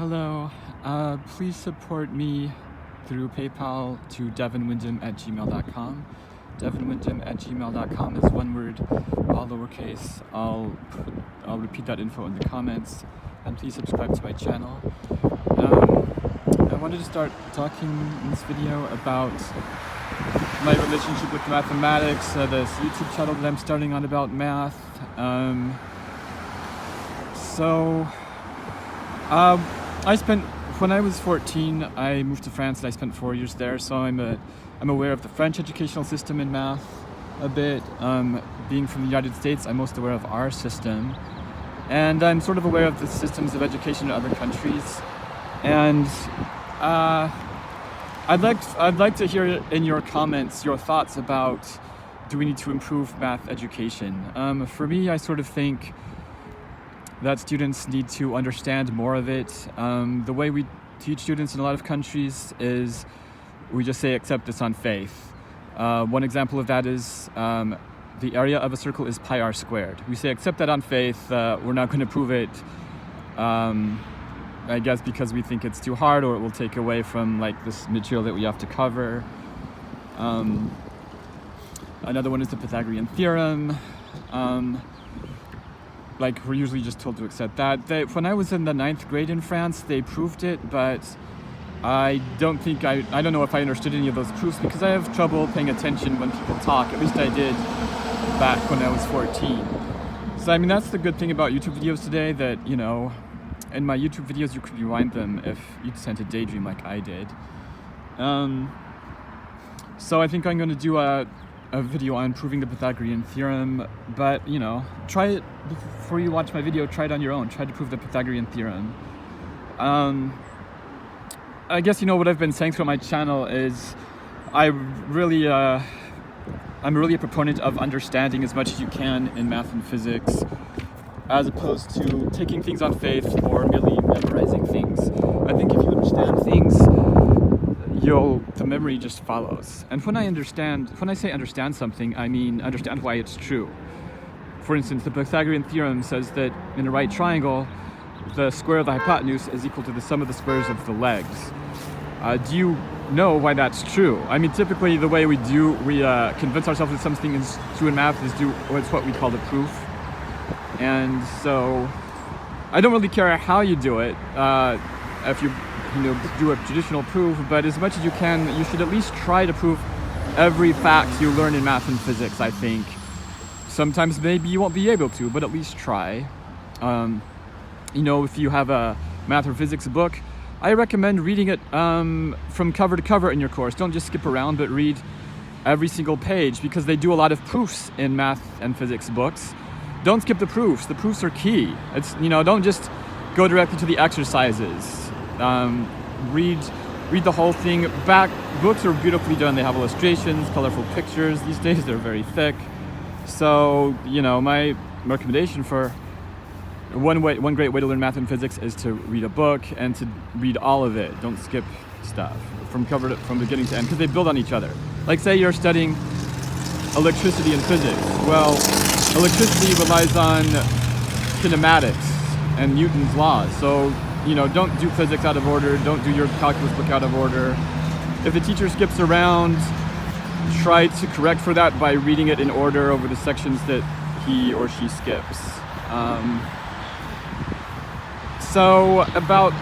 Hello, please support me through PayPal to devinwyndham@gmail.com. devinwyndham@gmail.com is one word, all lowercase. I'll repeat that info in the comments, and please subscribe to my channel. I wanted to start talking in this video about my relationship with mathematics, this YouTube channel that I'm starting on about math. When I was 14, I moved to France and I spent 4 years there, so I'm aware of the French educational system in math a bit. Being from the United States, I'm most aware of our system. And I'm sort of aware of the systems of education in other countries. And I'd like to hear in your comments your thoughts about, do we need to improve math education? For me, I sort of think that students need to understand more of it. The way we teach students in a lot of countries is we just say accept this on faith. One example of that is the area of a circle is pi r squared. We say accept that on faith. We're not going to prove it, I guess because we think it's too hard or it will take away from like this material that we have to cover. Another one is the Pythagorean Theorem. Like, we're usually just told to accept that. When I was in the 9th grade in France, they proved it, but I don't know if I understood any of those proofs because I have trouble paying attention when people talk. At least I did back when I was 14. So, I mean, that's the good thing about YouTube videos today, that, you know, in my YouTube videos, you could rewind them if you tend to daydream like I did. So I think I'm going to do a video on proving the Pythagorean Theorem, but, you know, try it before you watch my video. Try it on your own. Try to prove the Pythagorean Theorem. I guess, you know, what I've been saying throughout my channel is I'm really a proponent of understanding as much as you can in math and physics, as opposed to taking things on faith or merely memorizing things. I think if you understand things, the memory just follows. And when I say understand something, I mean understand why it's true. For instance, the Pythagorean Theorem says that in a right triangle, the square of the hypotenuse is equal to the sum of the squares of the legs. Do you know why that's true? I mean, typically the way we convince ourselves that something is true in math is it's what we call the proof. And so I don't really care how you do it. If you do a traditional proof, but as much as you can, you should at least try to prove every fact you learn in math and physics, I think. Sometimes maybe you won't be able to, but at least try. You know, if you have a math or physics book, I recommend reading it from cover to cover in your course. Don't just skip around, but read every single page, because they do a lot of proofs in math and physics books. Don't skip the proofs. The proofs are key. Don't just go directly to the exercises. Read the whole thing. Books are beautifully done. They have illustrations, colorful pictures. These days they're very thick. So, you know, my recommendation for one great way to learn math and physics is to read a book and to read all of it. Don't skip stuff from beginning to end, because they build on each other. Like, say you're studying electricity and physics. Well, electricity relies on kinematics and Newton's laws. So, you know, don't do physics out of order. Don't do your calculus book out of order. If the teacher skips around, try to correct for that by reading it in order over the sections that he or she skips. So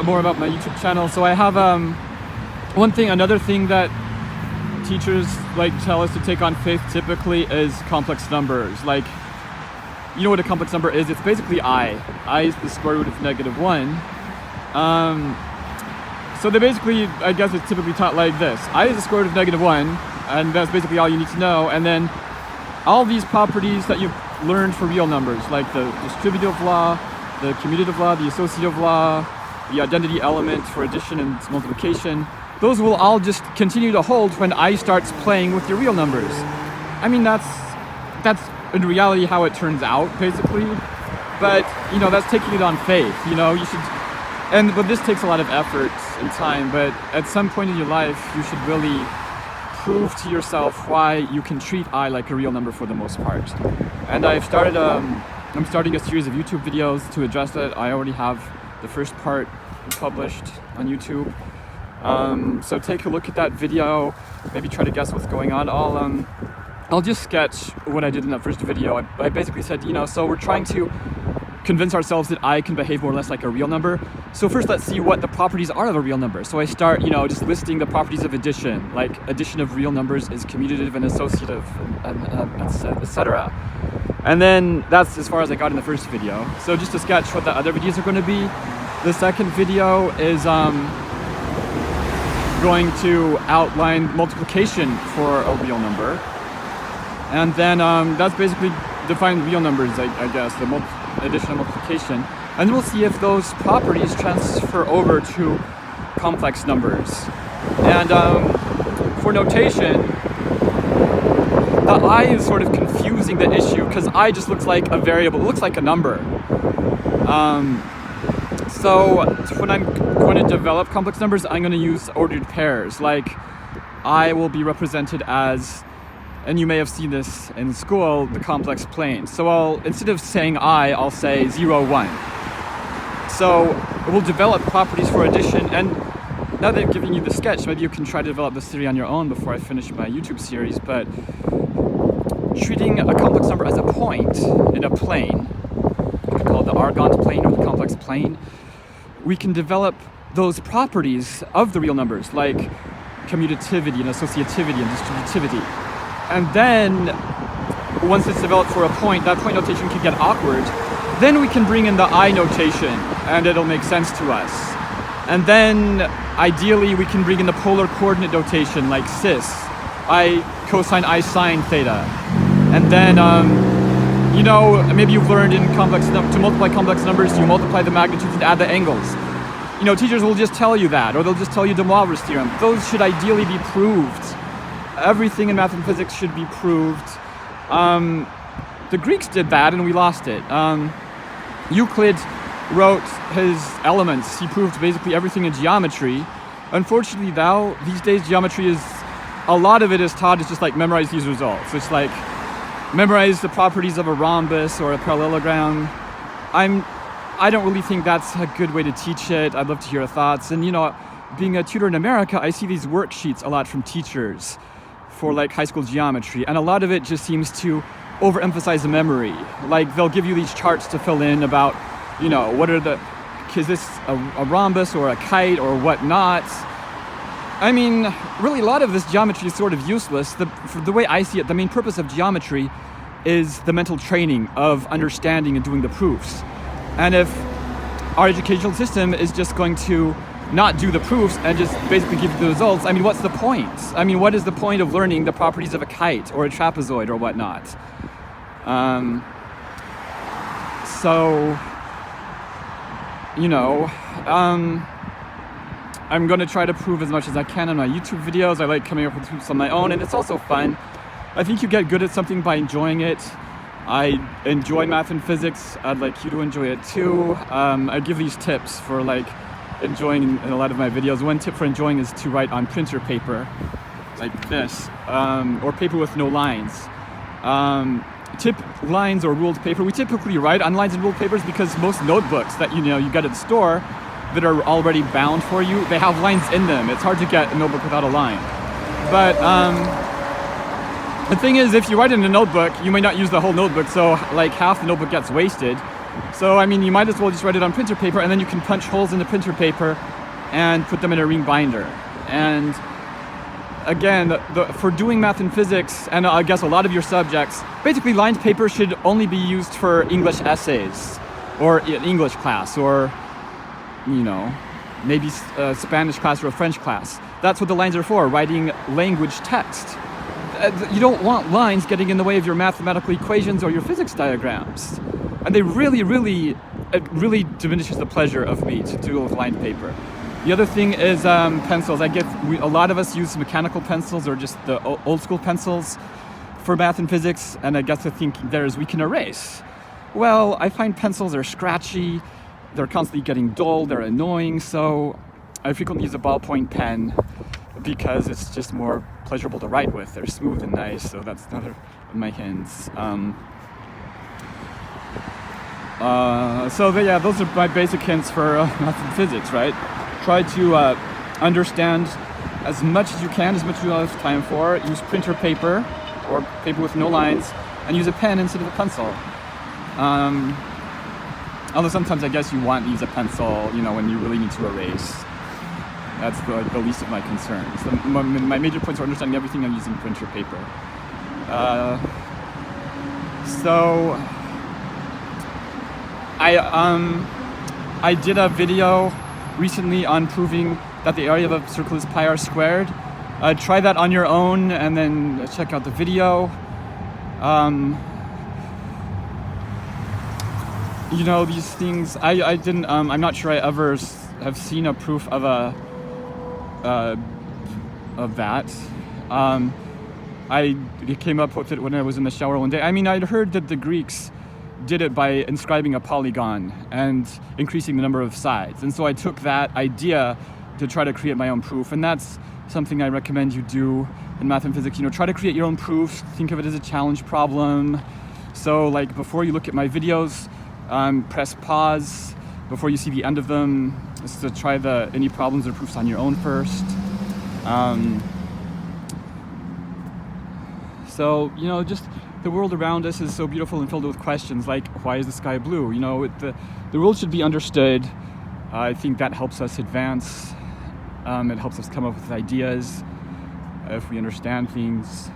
more about my YouTube channel. So I have another thing that teachers tell us to take on faith typically is complex numbers. Like, you know what a complex number is? It's basically I. I is the square root of -1. So they basically, I guess it's typically taught like this. I is the square root of -1, and that's basically all you need to know. And then all these properties that you've learned for real numbers, like the distributive law, the commutative law, the associative law, the identity element for addition and multiplication, those will all just continue to hold when I starts playing with your real numbers. I mean, that's in reality how it turns out, basically. But, you know, that's taking it on faith. You know, you should... But this takes a lot of effort and time, but at some point in your life, you should really prove to yourself why you can treat I like a real number for the most part. And I'm starting a series of YouTube videos to address that. I already have The first part published on YouTube. So take a look at that video, maybe try to guess what's going on. I'll just sketch what I did in that first video. I basically said, so we're trying to convince ourselves that I can behave more or less like a real number. So first let's see what the properties are of a real number. So I start, just listing the properties of addition, like addition of real numbers is commutative and associative, etc. And then that's as far as I got in the first video. So just to sketch what the other videos are going to be, the second video is going to outline multiplication for a real number. And then that's basically define real numbers, I guess, the addition and multiplication. And then we'll see if those properties transfer over to complex numbers. And for notation, the I is sort of confusing the issue because I just looks like a variable, it looks like a number. So when I'm going to develop complex numbers, I'm going to use ordered pairs. Like I will be represented as, and you may have seen this in school, the complex plane. So instead of saying I'll say 0, 1. So we'll develop properties for addition. And now that I've given you the sketch, maybe you can try to develop this theory on your own before I finish my YouTube series. But treating a complex number as a point in a plane, we can call it the Argand plane or the complex plane, we can develop those properties of the real numbers, like commutativity and associativity and distributivity. And then, once it's developed for a point, that point notation can get awkward. Then we can bring in the I notation, and it'll make sense to us. And then, ideally, we can bring in the polar coordinate notation, like cis, I cosine I sine theta. And then, maybe you've learned in to multiply complex numbers, you multiply the magnitudes and add the angles. Teachers will just tell you that, or they'll just tell you de Moivre's theorem. Those should ideally be proved. Everything in math and physics should be proved. The Greeks did that and we lost it. Euclid wrote his Elements. He proved basically everything in geometry. Unfortunately, these days geometry a lot of it is taught as just like memorize these results. It's like memorize the properties of a rhombus or a parallelogram. I don't really think that's a good way to teach it. I'd love to hear your thoughts. And being a tutor in America, I see these worksheets a lot from teachers for like high school geometry, and a lot of it just seems to overemphasize the memory. Like they'll give you these charts to fill in about, is this a rhombus or a kite or whatnot. I mean, really a lot of this geometry is sort of useless. The way I see it, the main purpose of geometry is the mental training of understanding and doing the proofs. And if our educational system is just going to not do the proofs and just basically give you the results, I mean, what's the point? I mean, what is the point of learning the properties of a kite or a trapezoid or whatnot? I'm going to try to prove as much as I can in my YouTube videos. I like coming up with proofs on my own, and it's also fun. I think you get good at something by enjoying it. I enjoy math and physics. I'd like you to enjoy it too. I give these tips for like enjoying in a lot of my videos. One tip for enjoying is to write on printer paper, like this, or paper with no lines. Tip lines or ruled paper. We typically write on lines and ruled papers because most notebooks that you get at the store that are already bound for you, they have lines in them. It's hard to get a notebook without a line. But the thing is, if you write in a notebook, you may not use the whole notebook, so like half the notebook gets wasted. So I mean, you might as well just write it on printer paper, and then you can punch holes in the printer paper and put them in a ring binder. And again, for doing math and physics, and I guess a lot of your subjects, basically lined paper should only be used for English essays, or in English class, or maybe a Spanish class or a French class. That's what the lines are for, writing language text. You don't want lines getting in the way of your mathematical equations or your physics diagrams. And it really diminishes the pleasure of me to do with lined paper. The other thing is pencils. A lot of us use mechanical pencils or just the old school pencils for math and physics, and I guess the thinking there is we can erase. Well, I find pencils are scratchy, they're constantly getting dull, they're annoying, so I frequently use a ballpoint pen because it's just more pleasurable to write with. They're smooth and nice, so that's another of my hints. Yeah, those are my basic hints for math and physics, right? Try to understand as much as you can, as much as you have time for. Use printer paper or paper with no lines, and use a pen instead of a pencil. Although sometimes I guess you want to use a pencil, you know, when you really need to erase. That's the least of my concerns. My major points are understanding everything and using printer paper. I did a video recently on proving that the area of a circle is pi r squared. Try that on your own and then check out the video. You know, these things, I didn't, I'm not sure I ever have seen a proof of that. I came up with it when I was in the shower one day. I mean, I'd heard that the Greeks did it by inscribing a polygon and increasing the number of sides. And so I took that idea to try to create my own proof. And that's something I recommend you do in math and physics. You know, try to create your own proofs. Think of it as a challenge problem. So like before you look at my videos, press pause before you see the end of them, just to try any problems or proofs on your own first. So, you know, just the world around us is so beautiful and filled with questions like, why is the sky blue? You know, the world should be understood. I think that helps us advance. It helps us come up with ideas if we understand things.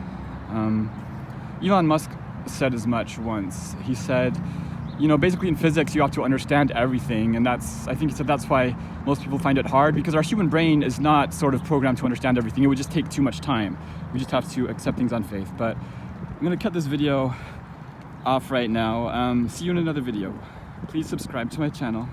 Elon Musk said as much once. He said, you know, basically in physics you have to understand everything, and I think he said that's why most people find it hard, because our human brain is not sort of programmed to understand everything. It would just take too much time. We just have to accept things on faith. But I'm gonna cut this video off right now. See you in another video. Please subscribe to my channel.